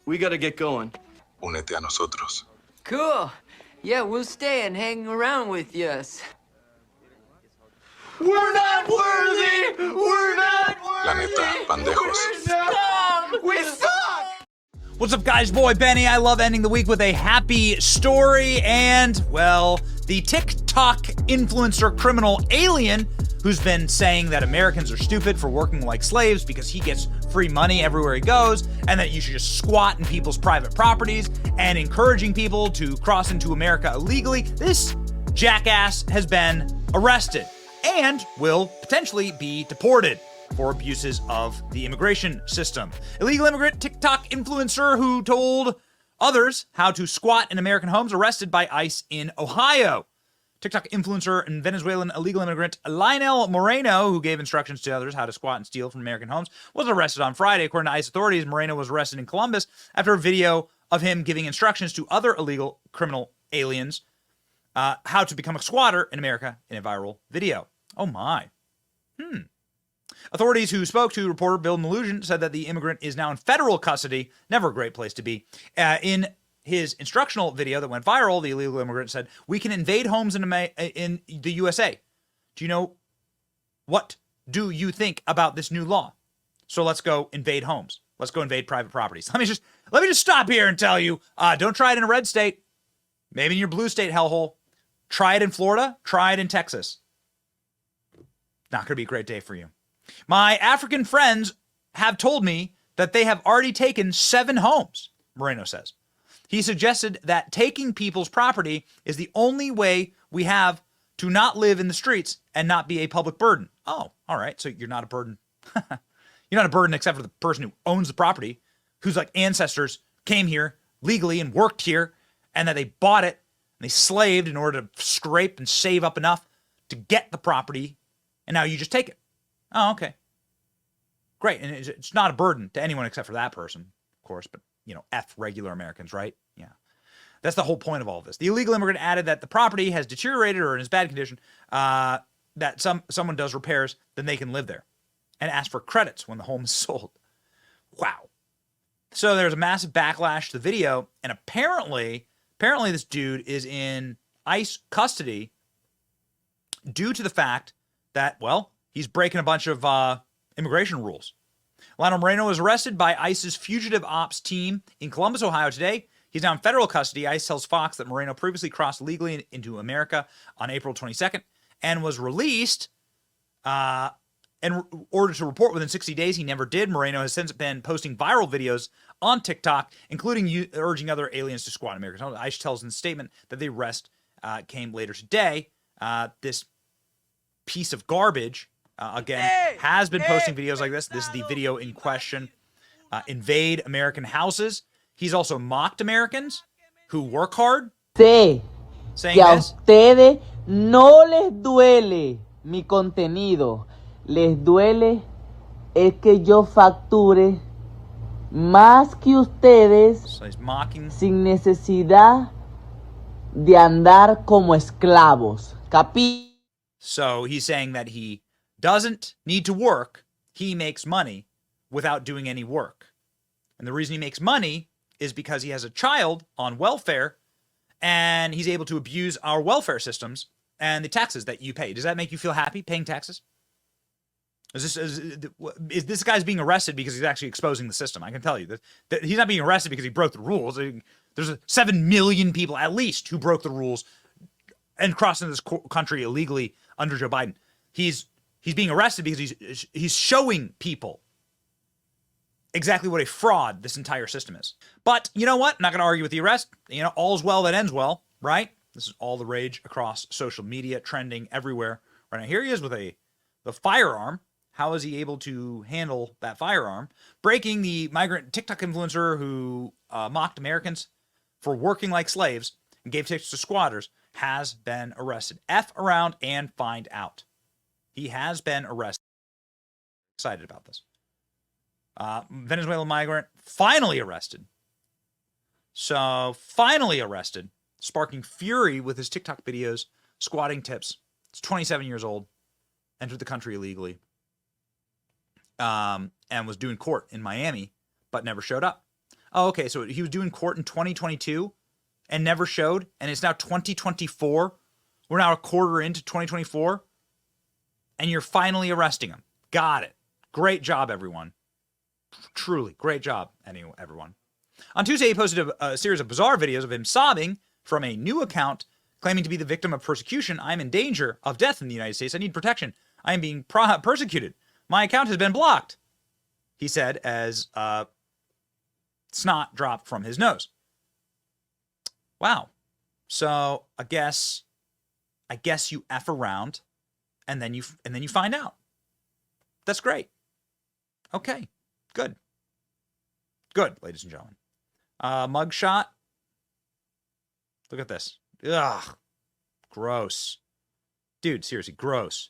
We gotta get going. Únete a nosotros. Cool. Yeah, we'll stay and hang around with yous. We're not worthy! We're not worthy! La neta, pandejos. We suck! What's up, guys? Boy Benny. I love ending the week with a happy story and, well, the TikTok influencer criminal alien who's been saying that Americans are stupid for working like slaves because he gets free money everywhere he goes, and that you should just squat in people's private properties, and encouraging people to cross into America illegally. This jackass has been arrested and will potentially be deported for abuses of the immigration system. Illegal immigrant TikTok influencer who told others how to squat in American homes arrested by ICE in Ohio. TikTok influencer and Venezuelan illegal immigrant Lionel Moreno, who gave instructions to others how to squat and steal from American homes, was arrested on Friday. According to ICE authorities, Moreno was arrested in Columbus after a video of him giving instructions to other illegal criminal aliens how to become a squatter in America in a viral video. Oh my. Authorities who spoke to reporter Bill Malugin said that the immigrant is now in federal custody. Never a great place to be. In his instructional video that went viral, the illegal immigrant said, "We can invade homes in the USA. Do you know, what do you think about this new law? So let's go invade homes. Let's go invade private properties." Let me just stop here and tell you, don't try it in a red state. Maybe in your blue state hellhole. Try it in Florida. Try it in Texas. Not going to be a great day for you. My African friends have told me that they have already taken 7 homes, Moreno says. He suggested that taking people's property is the only way we have to not live in the streets and not be a public burden. Oh, all right. So you're not a burden. You're not a burden except for the person who owns the property, whose like ancestors came here legally and worked here, and that they bought it and they slaved in order to scrape and save up enough to get the property, and now you just take it. Oh, okay. Great. And it's not a burden to anyone except for that person, of course, but, you know, F regular Americans, right? Yeah. That's the whole point of all of this. The illegal immigrant added that the property has deteriorated or is bad condition, that someone does repairs, then they can live there, and ask for credits when the home is sold. Wow. So there's a massive backlash to the video, and apparently this dude is in ICE custody due to the fact that, well, he's breaking a bunch of immigration rules. Lionel Moreno was arrested by ICE's fugitive ops team in Columbus, Ohio today. He's now in federal custody. ICE tells Fox that Moreno previously crossed legally into America on April 22nd and was released in order to report within 60 days. He never did. Moreno has since been posting viral videos on TikTok, including urging other aliens to squat in America's homes. ICE tells in a statement that the arrest came later today. This piece of garbage, again, has been posting videos like this. This is the video in question. Invade American houses. He's also mocked Americans who work hard. Sé saying que a this. ustedes no les duele mi contenido. Les duele es que yo facture más que ustedes So he's mocking. sin necesidad de andar como esclavos. So he's saying that he doesn't need to work. He makes money without doing any work. And the reason he makes money is because he has a child on welfare, and he's able to abuse our welfare systems and the taxes that you pay. Does that make you feel happy, paying taxes? Is this guy's being arrested because he's actually exposing the system? I can tell you that he's not being arrested because he broke the rules. There's 7 million people at least who broke the rules and crossed into this country illegally under Joe Biden. He's being arrested because he's showing people exactly what a fraud this entire system is. But you know what? I'm not going to argue with the arrest. You know, all's well that ends well, right? This is all the rage across social media, trending everywhere. Right now, here he is with the firearm. How is he able to handle that firearm? Breaking the migrant TikTok influencer who mocked Americans for working like slaves and gave tips to squatters has been arrested. F around and find out. He has been arrested. Excited about this. Venezuelan migrant finally arrested. So finally arrested, sparking fury with his TikTok videos, squatting tips. He's 27 years old, entered the country illegally, and was doing court in Miami, but never showed up. Oh, okay. So he was doing court in 2022 and never showed, and it's now 2024. We're now a quarter into 2024, and you're finally arresting him. Got it. Great job, everyone. Truly, great job, everyone. On Tuesday, he posted a series of bizarre videos of him sobbing from a new account, claiming to be the victim of persecution. I'm in danger of death in the United States. I need protection. I am being persecuted. My account has been blocked, he said, as snot dropped from his nose. Wow. So I guess you F around and then you find out. That's great. Okay. Good. Good, ladies and gentlemen. Mugshot. Look at this. Ugh. Gross. Dude, seriously, gross.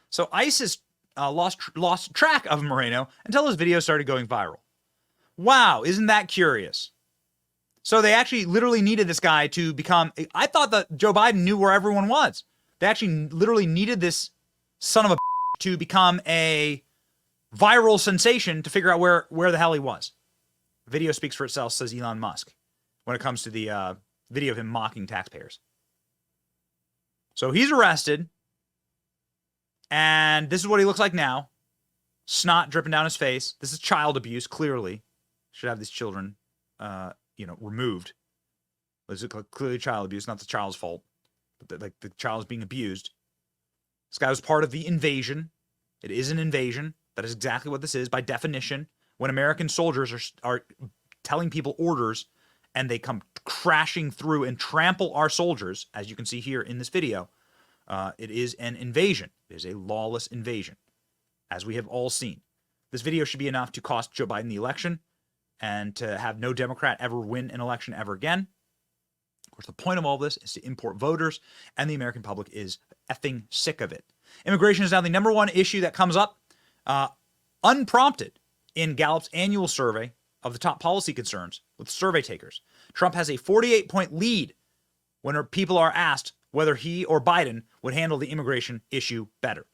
So ISIS lost track of Moreno until his video started going viral. Wow, isn't that curious? So they actually literally needed this guy to become... I thought that Joe Biden knew where everyone was. They actually literally needed this son of a to become a viral sensation to figure out where the hell he was. Video speaks for itself, says Elon Musk, when it comes to the video of him mocking taxpayers. So he's arrested, and this is what he looks like now. Snot dripping down his face. This is child abuse, clearly. Should have these children, removed. This is clearly child abuse, not the child's fault. But the child is being abused. This guy was part of the invasion. It is an invasion. That is exactly what this is. By definition, when American soldiers are telling people orders and they come crashing through and trample our soldiers, as you can see here in this video, it is an invasion. It is a lawless invasion, as we have all seen. This video should be enough to cost Joe Biden the election and to have no Democrat ever win an election ever again. Of course, the point of all this is to import voters, and the American public is effing sick of it. Immigration is now the number one issue that comes up unprompted in Gallup's annual survey of the top policy concerns with survey takers. Trump has a 48-point lead when people are asked whether he or Biden would handle the immigration issue better.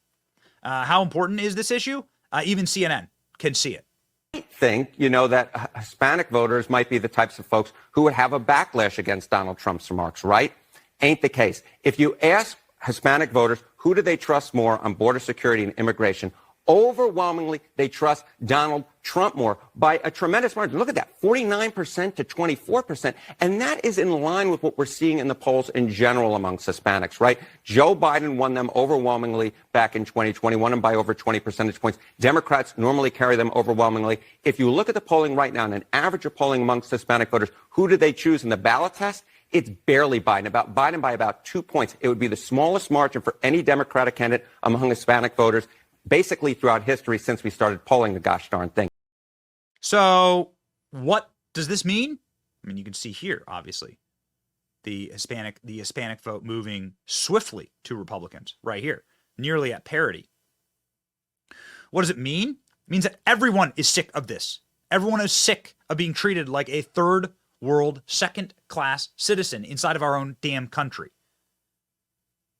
How important is this issue? Even CNN can see it. Think, that Hispanic voters might be the types of folks who would have a backlash against Donald Trump's remarks, right? Ain't the case. If you ask Hispanic voters who do they trust more on border security and immigration, overwhelmingly they trust Donald Trump more by a tremendous margin. Look at that, 49% to 24%. And that is in line with what we're seeing in the polls in general amongst Hispanics, right? Joe Biden won them overwhelmingly back in 2021 and by over 20 percentage points. Democrats normally carry them overwhelmingly. If you look at the polling right now and an average of polling amongst Hispanic voters, who do they choose in the ballot test? It's barely Biden by about 2 points. It would be the smallest margin for any Democratic candidate among Hispanic voters, basically throughout history since we started polling the gosh darn thing. So what does this mean? I mean, you can see here, obviously, the Hispanic vote moving swiftly to Republicans right here, nearly at parity. What does it mean? It means that everyone is sick of this. Everyone is sick of being treated like a third world, second-class citizen inside of our own damn country.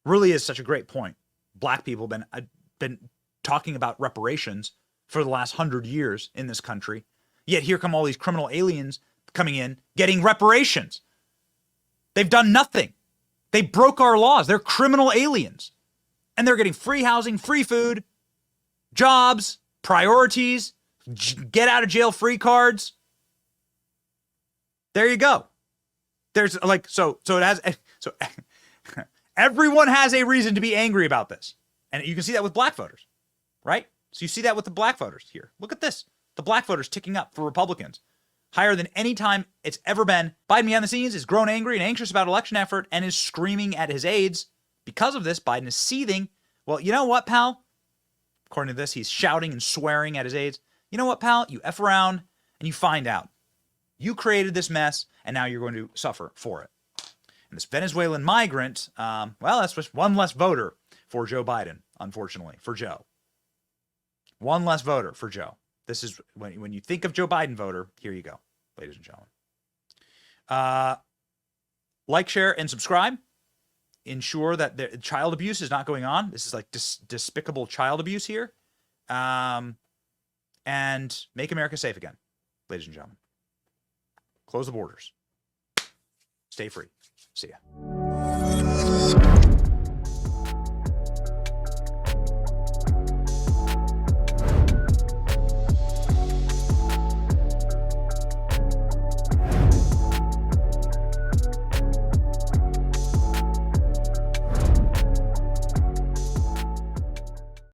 Really is such a great point. Black people have been talking about reparations for the last 100 years in this country. Yet here come all these criminal aliens coming in, getting reparations. They've done nothing. They broke our laws. They're criminal aliens. And they're getting free housing, free food, jobs, priorities, get out of jail free cards. There you go. There's everyone has a reason to be angry about this. And you can see that with black voters, right? So you see that with the black voters here. Look at this. The black voters ticking up for Republicans. Higher than any time it's ever been. Biden behind the scenes is grown angry and anxious about election effort and is screaming at his aides. Because of this, Biden is seething. Well, you know what, pal? According to this, he's shouting and swearing at his aides. You know what, pal? You F around and you find out. You created this mess, and now you're going to suffer for it. And this Venezuelan migrant, that's just one less voter for Joe Biden, unfortunately, for Joe. One less voter for Joe. This is, when you think of Joe Biden voter, here you go, ladies and gentlemen. Like, share, and subscribe. Ensure that the child abuse is not going on. This is like despicable child abuse here. And make America safe again, ladies and gentlemen. Close the borders. Stay free. See ya.